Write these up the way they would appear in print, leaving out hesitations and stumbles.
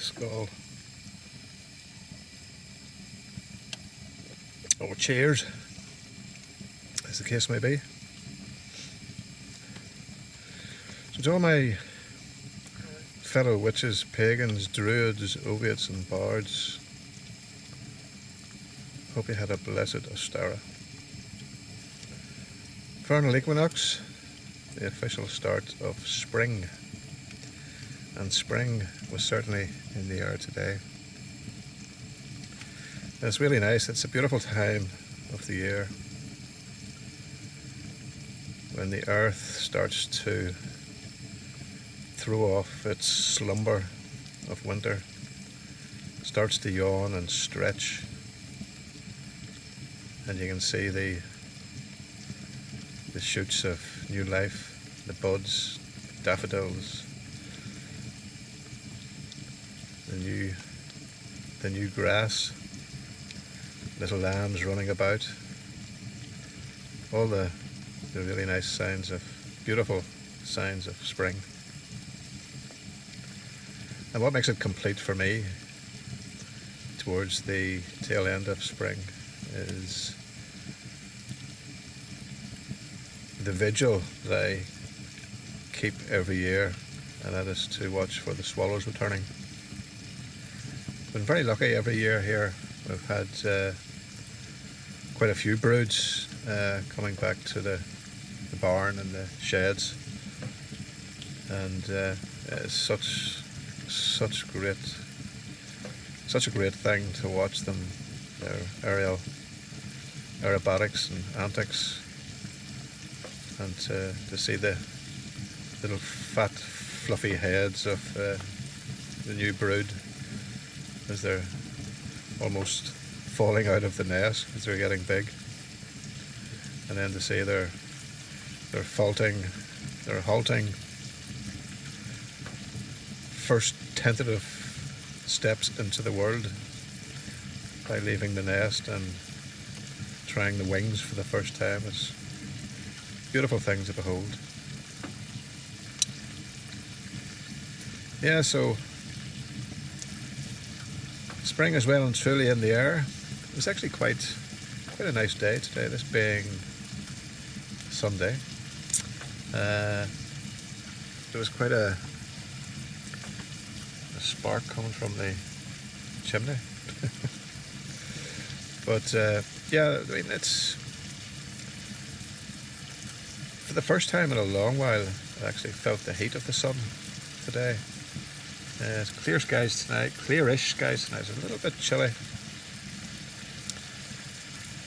skull. Or cheers, as the case may be. So to all my fellow witches, pagans, druids, oviates and bards, hope you had a blessed Ostara. Vernal equinox, the official start of spring. And spring was certainly in the air today. And it's really nice. It's a beautiful time of the year when the earth starts to throw off its slumber of winter, starts to yawn and stretch, and you can see the shoots of new life, the buds, daffodils, the new grass, little lambs running about, all the really nice signs of, beautiful signs of spring. And what makes it complete for me towards the tail end of spring is the vigil that I keep every year, and that is to watch for the swallows returning. Been very lucky every year here. We've had quite a few broods coming back to the barn and the sheds, and it's such a great thing to watch them, their aerobatics and antics, and to see the little fat fluffy heads of the new brood as they're almost falling out of the nest as they're getting big, and then to see their halting first tentative steps into the world by leaving the nest and trying the wings for the first time. It's a beautiful thing to behold. Yeah, so spring is well and truly in the air. It was actually quite a nice day today, this being Sunday. There was quite a spark coming from the chimney. But yeah, I mean, it's for the first time in a long while I actually felt the heat of the sun today. It's clear skies tonight, clearish skies tonight. It's a little bit chilly,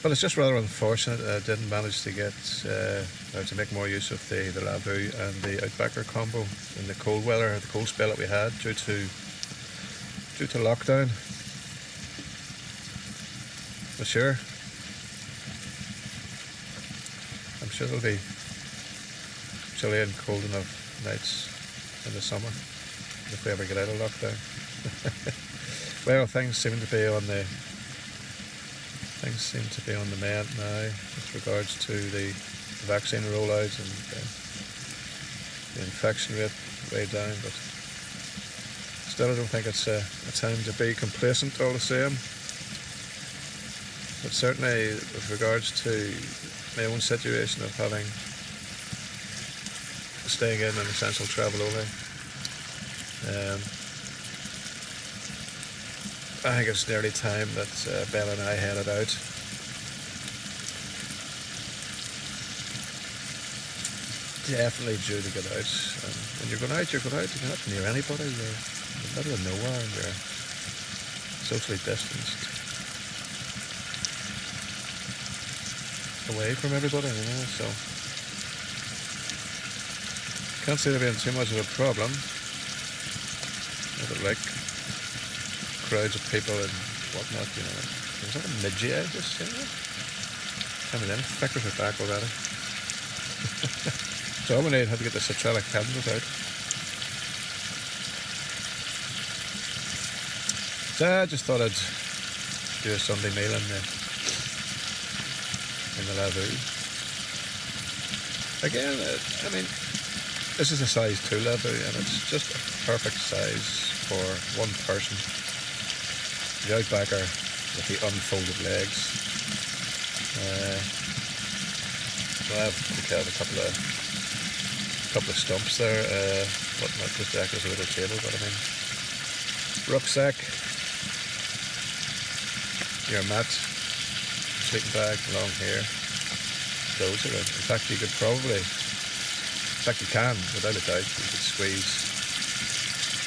but it's just rather unfortunate I didn't manage to get to make more use of the Lavu and the outbacker combo in the cold weather, the cold spell that we had due to lockdown. But sure, I'm sure there'll be chilly and cold enough nights in the summer if we ever get out of lockdown. Well, things seem to be on the mend now with regards to the vaccine rollout and the infection rate way down, but still I don't think it's a time to be complacent all the same. But certainly with regards to my own situation of staying in an essential travel only, I think it's nearly time that Ben and I headed out. Definitely due to get out. And when you're going out, you're going out. You're not near anybody. You're in the middle of nowhere and you're socially distanced away from everybody, you know, so can't see there being too much of a problem. I don't like crowds of people and whatnot, you know. Is that a midget just, you know? Tell me then, flickers are back already. So I'm gonna have to get the citrullic candles out. So I just thought I'd do a Sunday meal in the Lavu. Again, I mean, This is a size 2 Lavu, and it's just a perfect size for one person. The outbacker with the unfolded legs. So I've got a couple of stumps there. What not just act as a little table, but I mean rucksack, your mat, sleeping bag, long hair. Those are it. In fact, you could probably, in fact you can, without a doubt, you could squeeze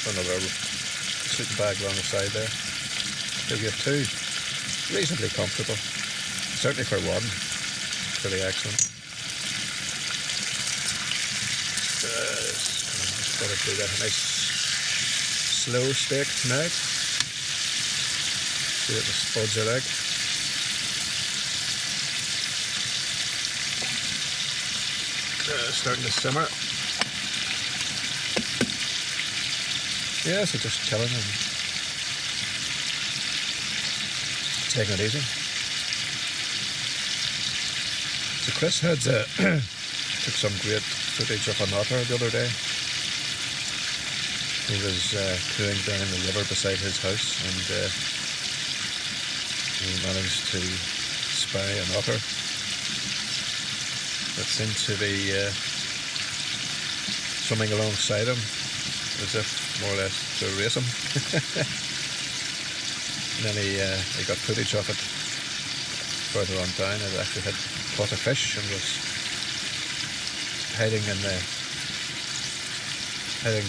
another sleeping bag along the side there. So you have two, reasonably comfortable. Certainly for one, pretty excellent. Just got to do that nice slow steak tonight. See what the spuds are like. Starting to simmer. Yeah, so just chilling and taking it easy. So Chris had took some great footage of an otter the other day. He was cooing down in the river beside his house, and he managed to spy an otter that seemed to be swimming alongside him, as if more or less to race him. And then he got footage of it further on down. It actually had caught a fish and was hiding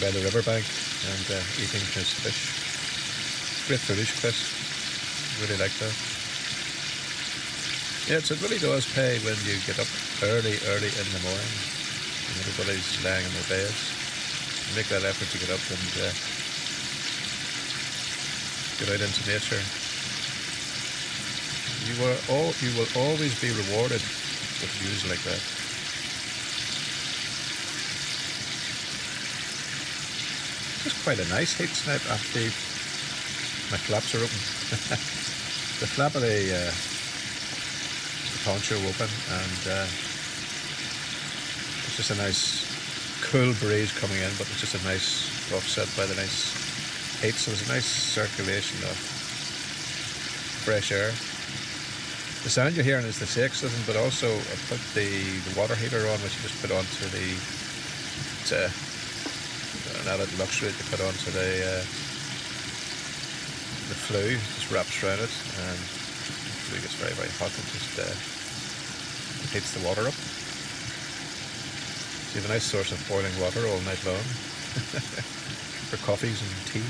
by the riverbank and eating his fish. Great footage, Chris. Really like that. Yeah, it really does pay when you get up early in the morning and everybody's lying in their beds. Make that effort to get up and get out into nature. You will always be rewarded with views like that. It's quite a nice heat tonight after my flaps are open. The flap of the poncho open, and it's just a nice cool breeze coming in, but it's just a nice offset by the nice heat, so there's a nice circulation of fresh air. The sound you're hearing is the sake system, but also I put the water heater on, which you just put onto it's an added luxury to put onto the flue, just wraps around it, and it gets very, very hot and just heats the water up. So you have a nice source of boiling water all night long for coffees and tea.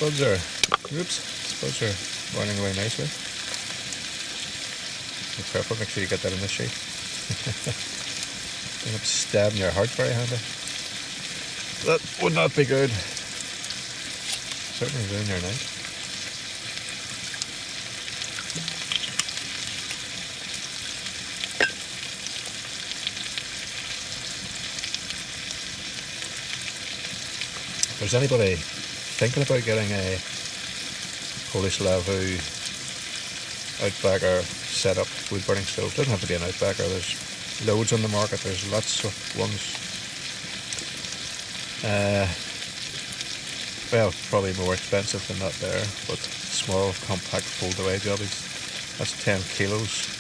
Spuds are boiling away nicely. Be careful, make sure you get that in the sheet. End up stabbing your heart very handy. That would not be good. Certainly ruin your night. If there's anybody thinking about getting a Polish Lavu outbacker set up wood burning stove, doesn't have to be an outbacker, there's loads on the market, there's lots of ones. Well, probably more expensive than that there, but small, compact, fold away jobbies. That's 10 kilos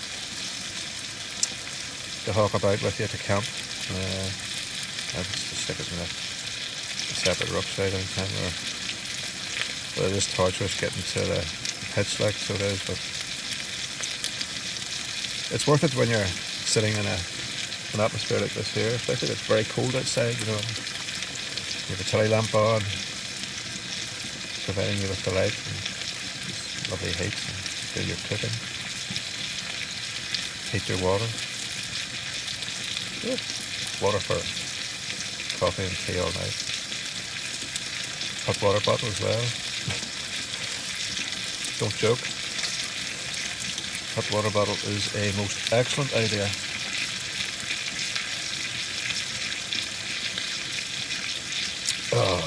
to hawk about with you to camp. I'll just stick it in a separate rucksack anytime. Well, it is torturous getting to the pitch, like, so it is, but it's worth it when you're sitting in an atmosphere like this here, especially if it's very cold outside, you know. You have a chilly lamp on, providing you with the light and these lovely heats, and do your cooking, heat your water. Yeah. Water for coffee and tea all night. Hot water bottle as well. don't joke. Hot water bottle is a most excellent idea. Oh.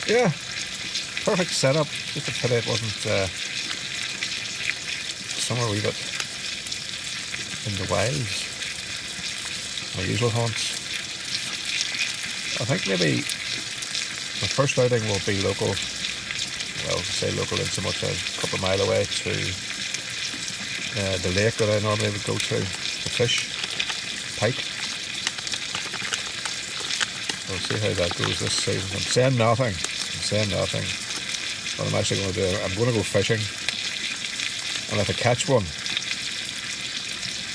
Yeah, perfect setup. Just a pity it wasn't somewhere wee bit in the wilds, my usual haunts. I think maybe my first outing will be local. Well, say local in so much as a couple of miles away to the lake that I normally would go to fish, pike. We'll see how that goes this season. I'm saying nothing. What I'm actually going to do, I'm going to go fishing, and if I catch one,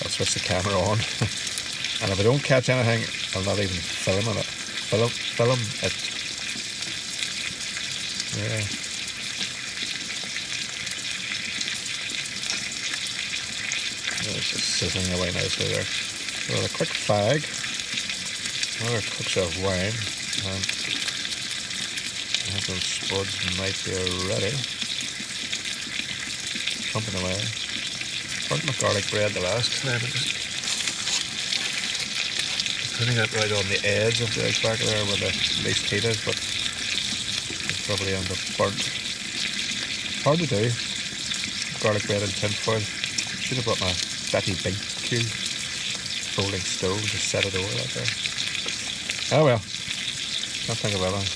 I'll switch the camera on. And if I don't catch anything, I'll not even film it. Yeah. It's just sizzling away nicely there. Well, a quick fag, another Kuksa of wine, and I think those spuds might be ready. Pumping away. Burnt my garlic bread the last time. Putting it right on the edge of the outbacker there where the least heat is, but it's probably end up burnt. Hard to do. Garlic bread in tin foil. Should have brought my Betty Big Q folding stove, just set it over like that. Oh well, can't think of anything.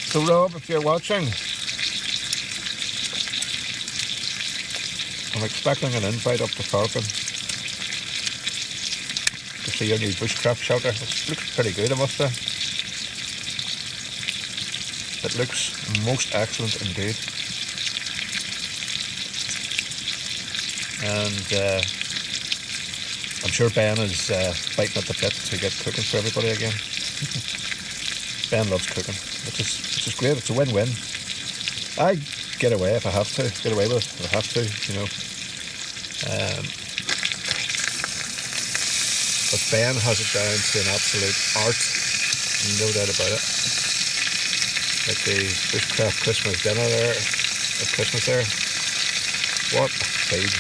So Rob, if you're watching, I'm expecting an invite up to Falcon to see your new bushcraft shelter. It looks pretty good, I must say. It looks most excellent indeed. And I'm sure Ben is biting at the bit to get cooking for everybody again. Ben loves cooking, which is great. It's a win-win. I get away if I have to, you know. But Ben has it down to an absolute art, no doubt about it. Like the bushcraft Christmas dinner there, at Christmas there. What a feed.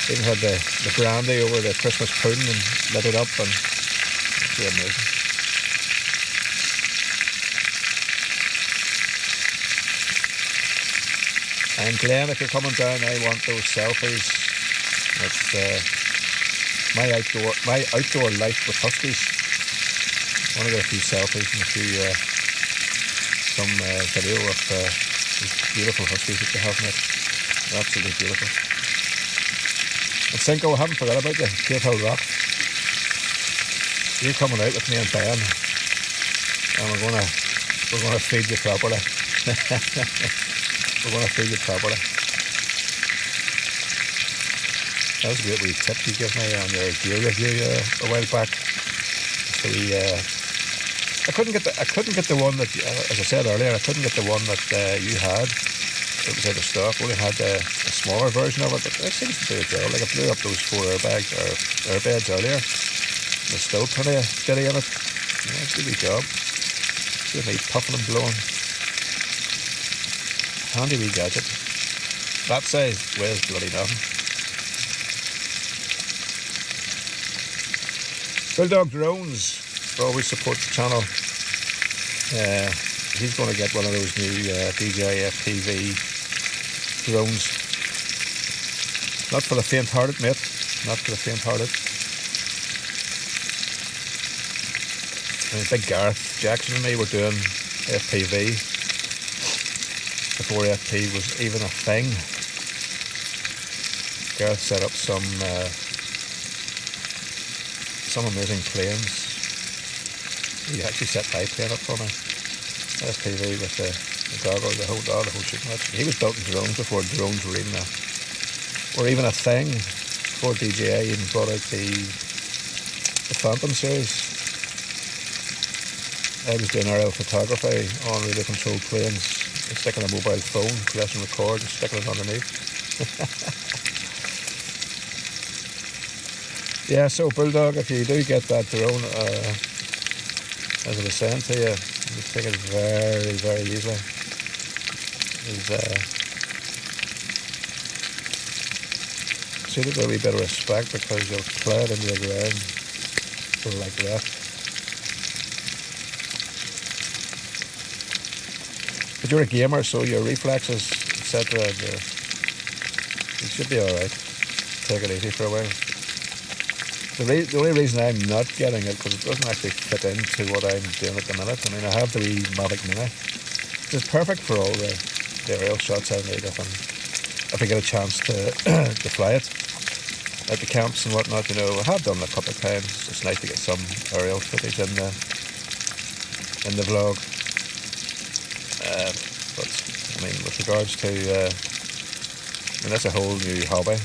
Even had the brandy over the Christmas pudding and lit it up, and it's really amazing. And Glenn, if you're coming down, I want those selfies. It's my outdoor life with huskies. I want to get a few selfies and a few some video of these beautiful huskies that you have, mate. They're absolutely beautiful. And Cinco, I haven't forgot about you. Cave Hill Rock. You're coming out with me and Ben, and we're gonna feed you properly. We're gonna feed you properly. That was a great wee tip you gave me on your gear review a while back. So I couldn't get the one that, as I said earlier, I couldn't get the one that you had. It was out of stock. Only had a smaller version of it, but it seems to do a job. Like I blew up those 4 airbeds earlier. There's still plenty of steady in it. Yeah, good wee job. See me puffing and blowing. Handy wee gadget. That size weighs bloody nothing. Bulldog Drones always supports the channel. He's going to get one of those new DJI FPV drones. Not for the faint-hearted, mate. Not for the faint-hearted. I mean, big Gareth Jackson and me were doing FPV before FP was even a thing. Gareth set up some amazing planes. He actually set my plane up for me. FPV with the goggles, the whole shooting match. He was building drones before drones were even a thing. Before DJI even brought out the Phantom series. I was doing aerial photography on radio controlled planes, sticking a mobile phone, pressing record and sticking it underneath. Yeah, so Bulldog, if you do get that drone, as I was saying to you, you take it very, very easily. Treat it with a wee bit of respect because you'll plow it into the ground like that. But you're a gamer, so your reflexes, etc., you should be alright. Take it easy for a while. The only reason I'm not getting it, because it doesn't actually fit into what I'm doing at the minute. I mean, I have the wee Mavic Mini. It's perfect for all the aerial shots I need if I get a chance to to fly it at the camps and whatnot. You know, I have done it a couple of times. It's nice to get some aerial footage in the vlog. But I mean, with regards to, that's a whole new hobby.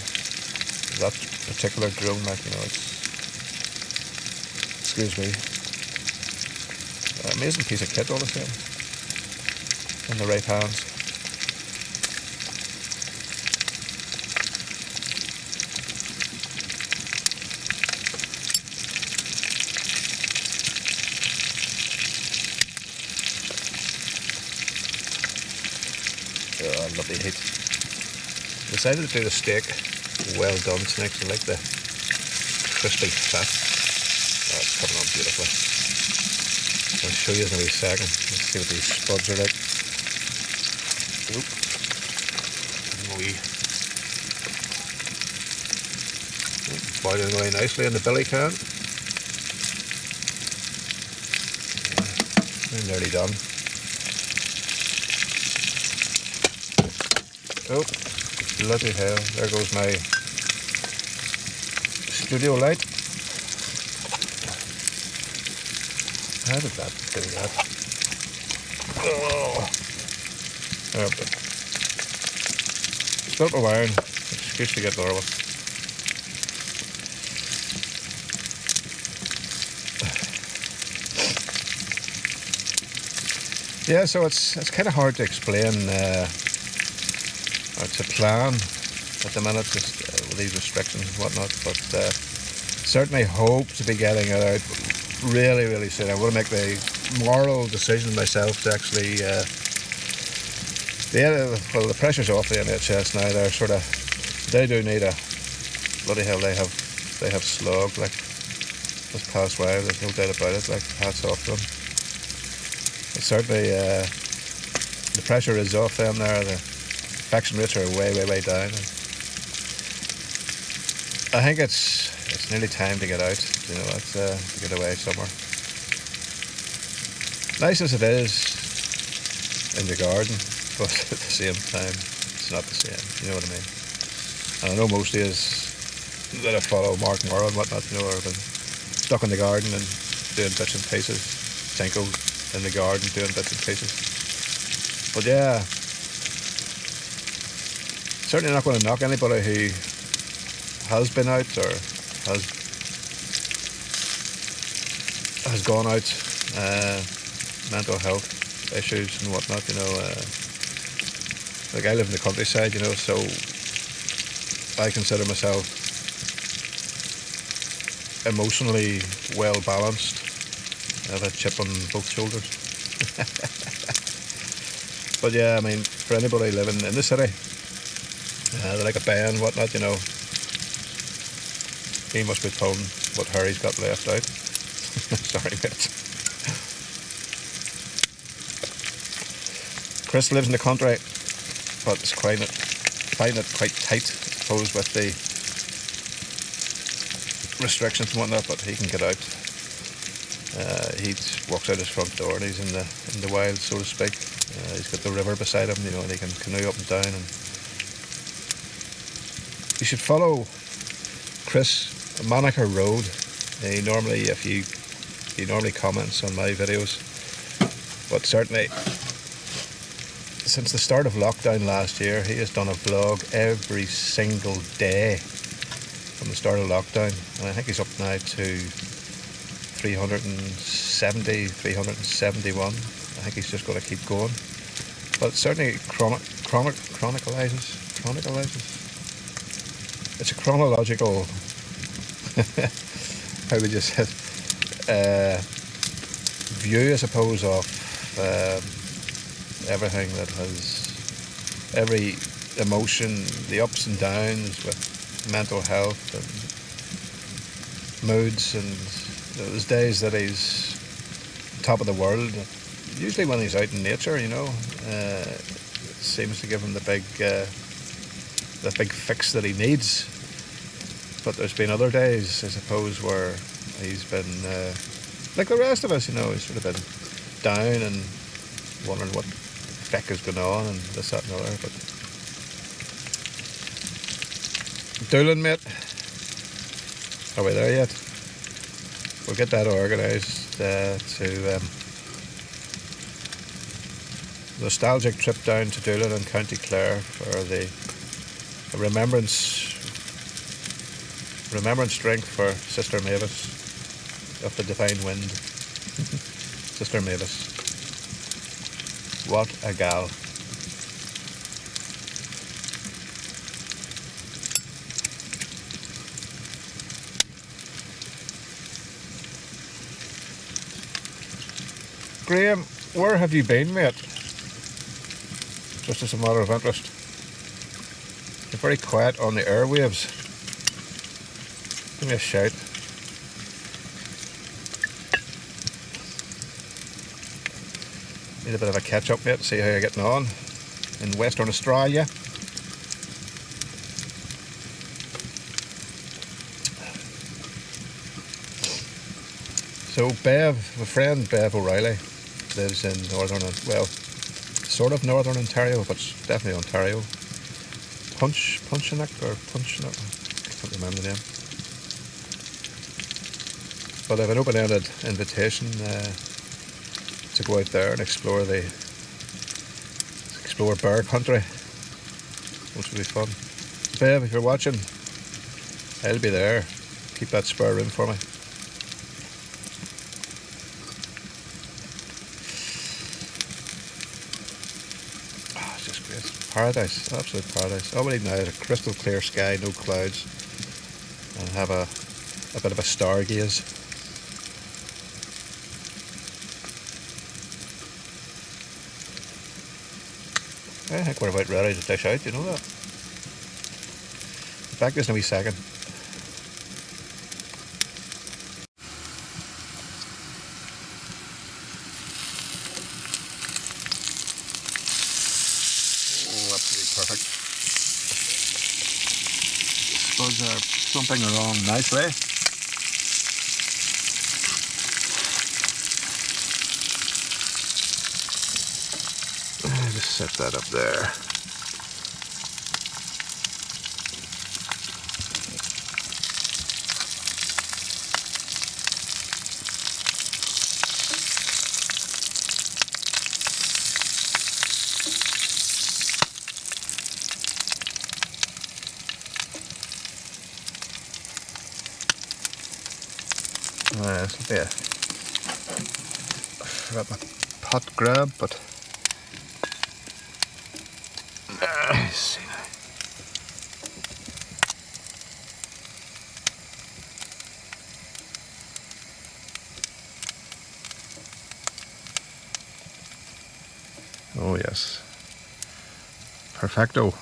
That particular drone, like, you know, it's, excuse me, amazing piece of kit all the same, in the right hands. Oh, lovely heat. Decided to do the steak well done tonight. I like the crispy fat. Oh, it's coming on beautifully. I'll show you in a wee second. Let's see what these spuds are like. Oop. Boiling away nicely in the belly can. We're nearly done. Oh, bloody hell, there goes my studio light. How did that do that? Oh, spilt my wine. Excuse to get normal. Yeah, so it's kind of hard to explain, or to plan at the minute, just with these restrictions and whatnot, but certainly hope to be getting it out really, really soon. I'm going to make the moral decision myself to actually, the pressure's off the NHS now. They're sort of, they do need a, bloody hell, they have slog, like, this past while, there's no doubt about it, like, hats off to them. But certainly, the pressure is off them there. The infection rates are way, way, way down. And I think it's nearly time to get out, you know, to get away somewhere. Nice as it is in the garden, but at the same time, it's not the same, you know what I mean? And I know most of you that I follow Mark Morrow and whatnot, you know, have been stuck in the garden and doing bits and pieces. Tinko in the garden doing bits and pieces. But yeah, certainly not going to knock anybody who has been out or has gone out, mental health issues and whatnot, you know. Like, I live in the countryside, you know, so I consider myself emotionally well balanced. I have a chip on both shoulders. But yeah, I mean, for anybody living in the city, they like a bay and whatnot, you know, he must be pulling what Harry's got left out. Sorry, mate. Chris lives in the country, but it's finding it quite tight, I suppose, with the restrictions and whatnot, but he can get out. He walks out his front door and he's in the wild, so to speak. He's got the river beside him, you know, and he can canoe up and down. And you should follow Chris Monica Road. He normally comments on my videos, but certainly since the start of lockdown last year, he has done a vlog every single day from the start of lockdown, and I think he's up now to 370, 371. I think he's just going to keep going. But certainly chronicalizes it's a chronological, how would you say it, view, I suppose, of everything that has, every emotion, the ups and downs with mental health and moods, and those days that he's top of the world. Usually when he's out in nature, you know, it seems to give him the big fix that he needs. But there's been other days, I suppose, where he's been like the rest of us, you know, he's sort of been down and wondering what the feck is going on and this, that and the other. But Doolin, mate, are we there yet? We'll get that organised to nostalgic trip down to Doolin in County Clare for the remembrance drink for Sister Mavis of the Divine Wind. Sister Mavis. What a gal. Graham, where have you been, mate? Just as a matter of interest. You're very quiet on the airwaves. Give me a shout. Need a bit of a catch up, mate, see how you're getting on in Western Australia. So Bev, my friend Bev O'Reilly, lives in northern, well, sort of northern Ontario, but definitely Ontario. Punchinook, I can't remember the name. But I have an open-ended invitation to go out there and explore bear country, which will be fun. Bev, if you're watching, I'll be there. Keep that spare room for me. Paradise, absolute paradise. All we need now is a crystal clear sky, no clouds, and have a bit of a stargaze. I think we're about ready to dish out, you know that. Back this in a wee second. Perfect. Spuds are thumping along nicely. I'll just set that up there. This will be I forgot my pot grab, but let's see now. Oh yes, perfecto.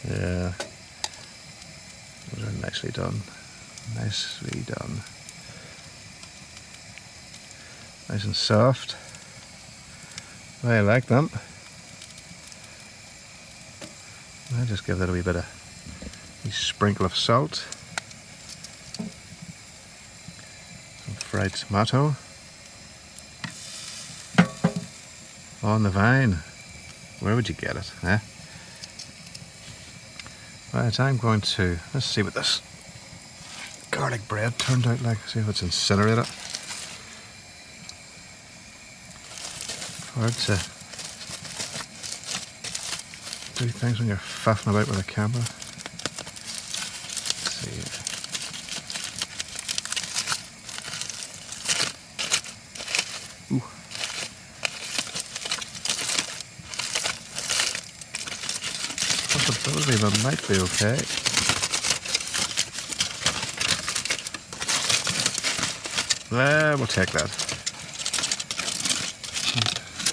Yeah, those are nicely done. Nicely done. Nice and soft. I like them. I'll just give that a wee sprinkle of salt. Some fried tomato. On the vine. Where would you get it, eh? Right, I'm going to, let's see what this garlic bread turned out like. See if it's incinerated. Hard to do things when you're faffing about with a camera. Let's see. possibility that might be okay. We'll take that.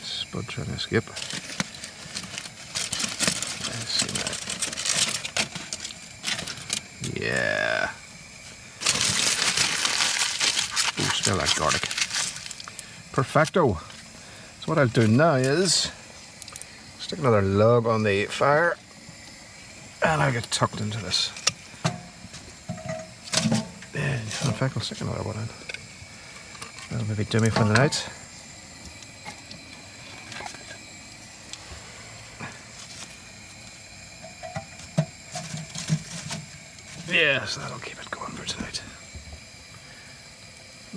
Spud trying to escape. Let's see now. Yeah. Ooh, smell that garlic. Perfecto. So what I'll do now is stick another log on the fire and I'll get tucked into this. And in fact, I'll stick another one in. That'll maybe do me for the night. Yes, that'll keep it going for tonight.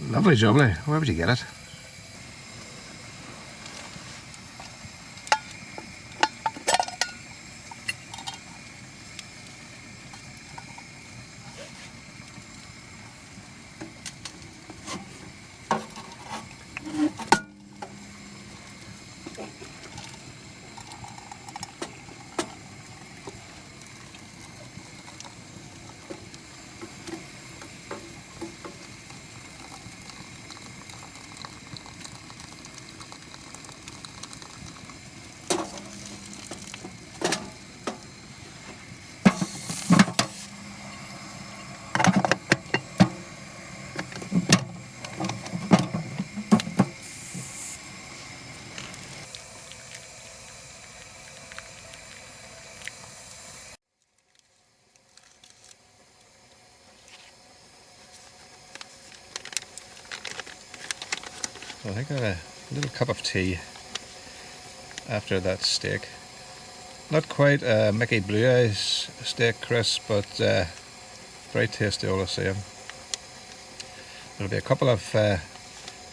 Lovely jubbly. Where would you get it? So I think I got a little cup of tea after that steak. Not quite a Mickey Blue Eyes steak crisp, but very tasty all the same. There'll be a couple of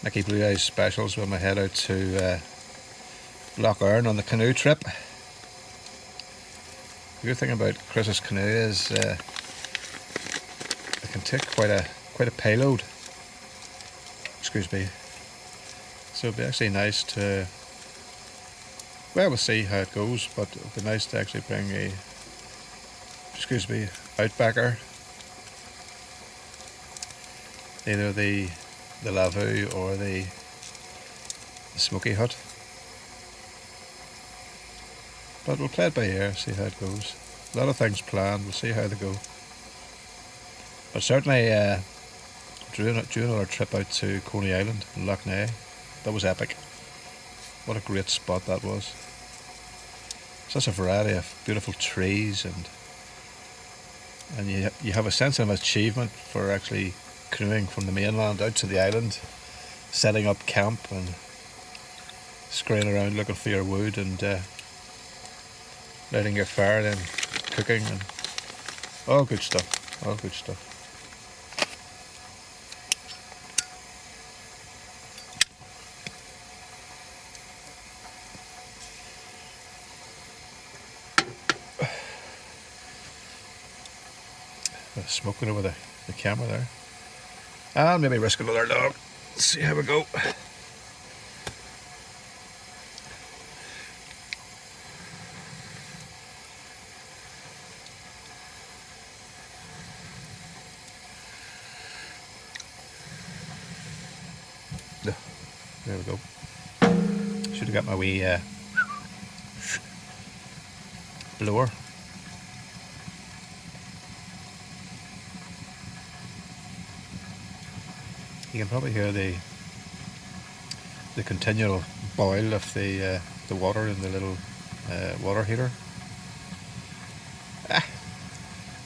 Mickey Blue Eyes specials when we head out to Loch Earn on the canoe trip. The good thing about Chris's canoe is it can take quite a payload. Excuse me. So it'd be actually nice to, well, we'll see how it goes, but it'd be nice to actually bring a, excuse me, outbacker. Either the Lavu or the smoky hut. But we'll play it by ear, see how it goes. A lot of things planned, we'll see how they go. But certainly during our trip out to Coney Island in Loch Ness, that was epic. What a great spot that was. Such a variety of beautiful trees, and you have a sense of achievement for actually canoeing from the mainland out to the island, setting up camp and scurrying around looking for your wood and lighting your fire, then cooking, and all good stuff. All good stuff. Smoking over the camera there. I'll maybe risk another log. Let's see how we go. There we go. Should have got my wee blower. You can probably hear the continual boil of the water in the little water heater.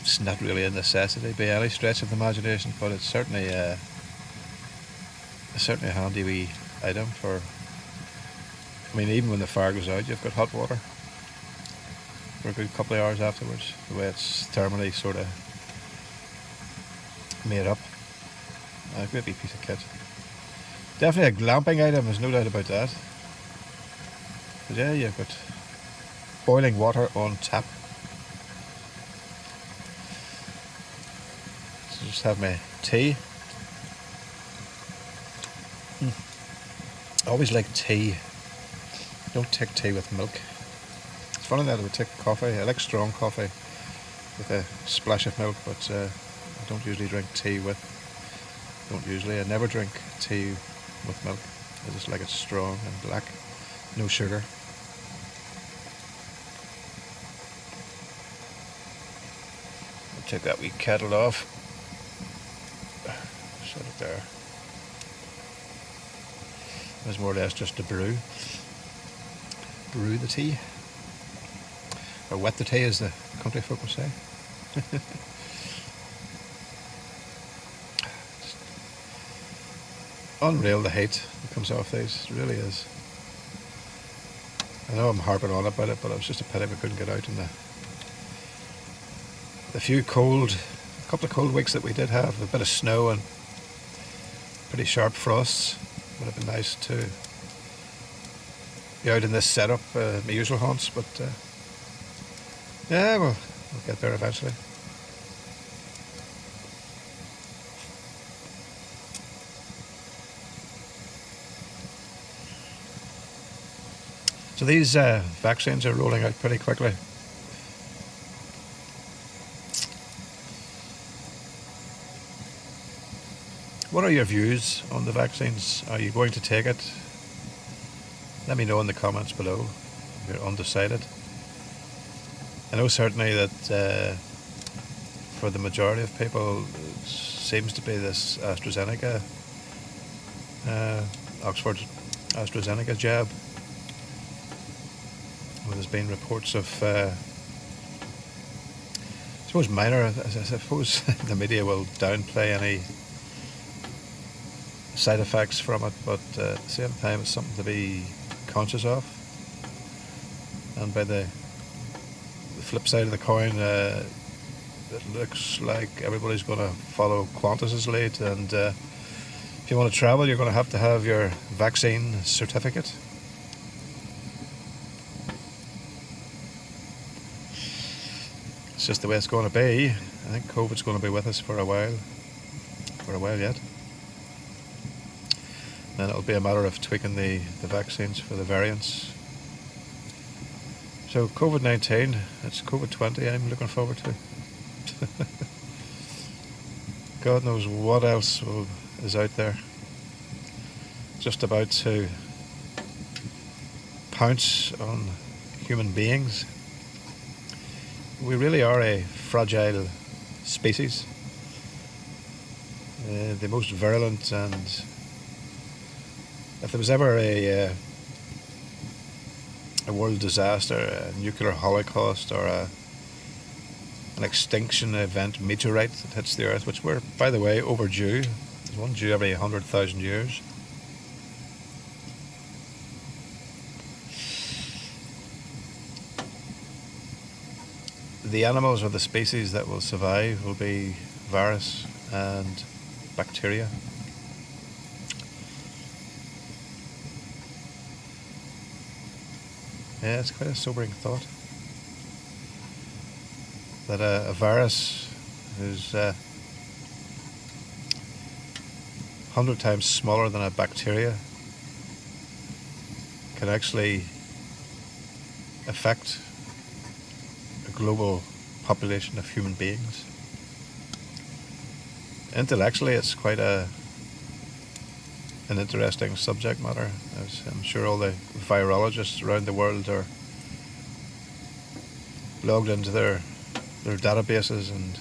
It's not really a necessity by any stretch of the imagination, but it's certainly a handy wee item for. I mean, even when the fire goes out, you've got hot water for a good couple of hours afterwards. The way it's thermally sort of made up. A great big piece of kit. Definitely a glamping item, there's no doubt about that. But yeah, you've got boiling water on tap. So just have my tea. I always like tea. Don't take tea with milk. It's It's funny that I would take coffee. I like strong coffee with a splash of milk, but I don't usually drink tea with. I never drink tea with milk. I just like it strong and black, no sugar. I'll take that wee kettle off. Set it there. It's more or less just to brew the tea, or wet the tea, as the country folk will say. Unreal the heat that comes off these, it really is. I know I'm harping on about it, but it was just a pity we couldn't get out in the couple of cold weeks that we did have, a bit of snow and pretty sharp frosts. Would have been nice to be out in this setup, my usual haunts, but yeah, we'll get there eventually. So these vaccines are rolling out pretty quickly. What are your views on the vaccines? Are you going to take it? Let me know in the comments below if you're undecided. I know certainly that for the majority of people it seems to be this AstraZeneca, Oxford AstraZeneca jab. Well, there's been reports of, I suppose minor, I suppose the media will downplay any side effects from it, but at the same time it's something to be conscious of. And by the flip side of the coin, it looks like everybody's going to follow Qantas's lead, and if you want to travel you're going to have your vaccine certificate. It's just the way it's going to be. I think COVID's going to be with us for a while yet. And it'll be a matter of tweaking the vaccines for the variants. So COVID-19, it's COVID-20 I'm looking forward to. God knows what else is out there. Just about to pounce on human beings. We really are a fragile species. The most virulent, and if there was ever a world disaster, a nuclear holocaust, or an extinction event, meteorite that hits the earth, which we're, by the way, overdue. There's one due every 100,000 years. The animals or the species that will survive will be virus and bacteria. Yeah, it's quite a sobering thought. That a virus is 100 times smaller than a bacteria can actually affect a global population of human beings. Intellectually, it's quite an interesting subject matter. I'm sure all the virologists around the world are logged into their databases and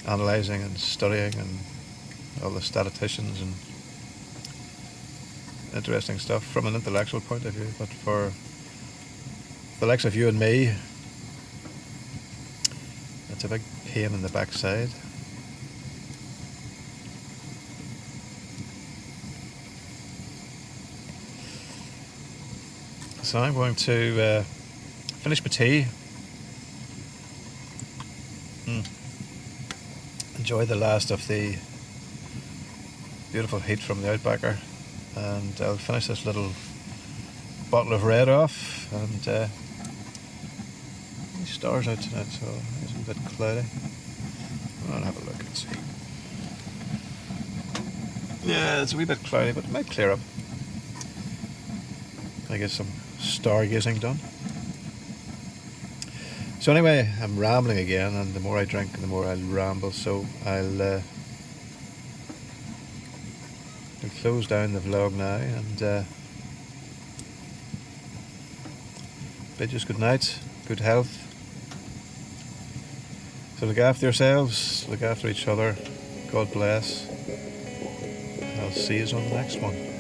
analysing and studying, and all the statisticians, and interesting stuff from an intellectual point of view. But for the likes of you and me, it's a big pain in the backside. So I'm going to finish my tea, enjoy the last of the beautiful heat from the outbacker, and I'll finish this little bottle of red off. And the stars out tonight, so it's a bit cloudy. I'll have a look and see. Yeah, it's a wee bit cloudy, but it might clear up. I get some stargazing done. So anyway, I'm rambling again, and the more I drink, the more I'll ramble. So I'll close down the vlog now and bid you good night, good health. So look after yourselves, look after each other. God bless. I'll see you on the next one.